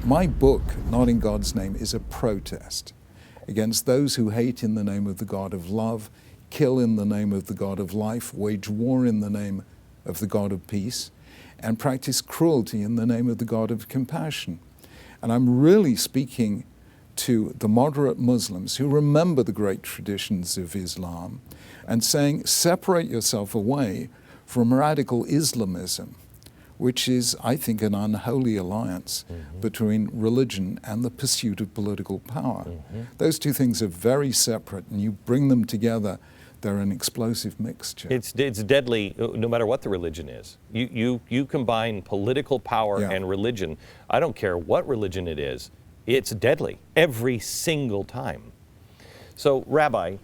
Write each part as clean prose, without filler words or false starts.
my book, Not in God's Name, is a protest against those who hate in the name of the God of love, kill in the name of the God of life, wage war in the name of the God of peace, and practice cruelty in the name of the God of compassion. And I'm really speaking to the moderate Muslims who remember the great traditions of Islam and saying, separate yourself away from radical Islamism, which is, I think, an unholy alliance between religion and the pursuit of political power. Those two things are very separate, and you bring them together, they're an explosive mixture. It's deadly, no matter what the religion is. You combine political power and religion. I don't care what religion it is. It's deadly every single time. So, Rabbi,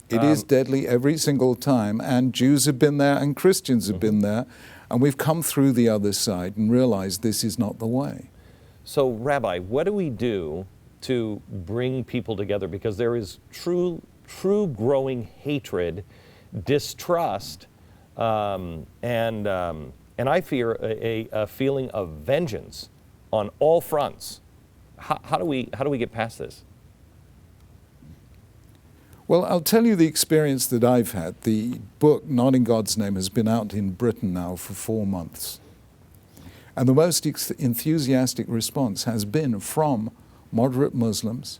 it is deadly every single time, and Jews have been there and Christians have been there, and we've come through the other side and realized this is not the way. So, Rabbi, what do we do to bring people together? Because there is true growing hatred, distrust, and I fear a feeling of vengeance on all fronts. How do we get past this? Well, I'll tell you the experience that I've had. The book, Not in God's Name, has been out in Britain now for 4 months. And the most enthusiastic response has been from moderate Muslims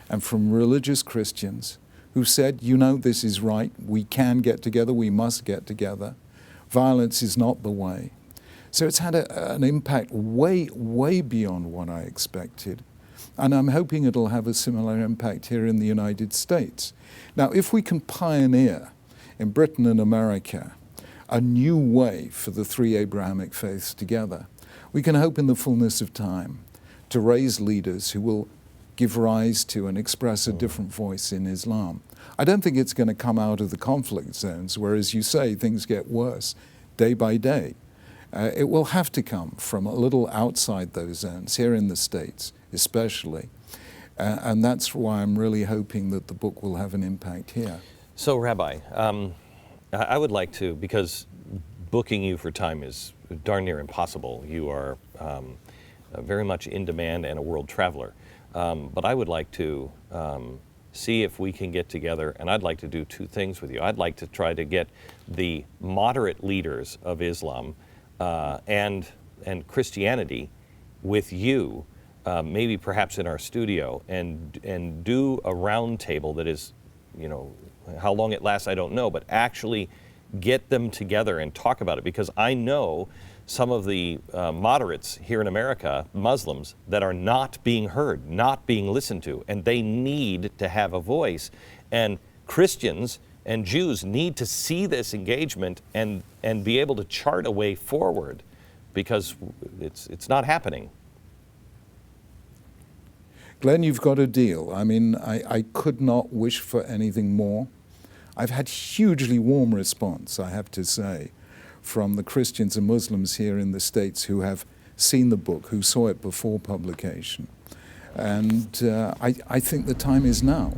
and from religious Christians who said, you know, this is right, we can get together, we must get together. Violence is not the way. So it's had an impact way beyond what I expected. And I'm hoping it'll have a similar impact here in the United States. Now, if we can pioneer in Britain and America a new way for the three Abrahamic faiths together, we can hope in the fullness of time to raise leaders who will give rise to and express a different voice in Islam. I don't think it's going to come out of the conflict zones, where, as you say, things get worse day by day. It will have to come from a little outside those zones, here in the States especially. And that's why I'm really hoping that the book will have an impact here. So, Rabbi, I would like to, because booking you for time is darn near impossible. You are very much in demand and a world traveler. But I would like to see if we can get together, and I'd like to do two things with you. I'd like to try to get the moderate leaders of Islam and Christianity with you, maybe perhaps in our studio, and do a round table that is, you know, how long it lasts I don't know, but actually get them together and talk about it, because I know some of the moderates here in America, Muslims, that are not being heard, not being listened to, and they need to have a voice. And Christians and Jews need to see this engagement and be able to chart a way forward, because it's not happening. Glenn, you've got a deal. I mean, I could not wish for anything more. I've had hugely warm response, I have to say, from the Christians and Muslims here in the States who have seen the book, who saw it before publication. And I think the time is now.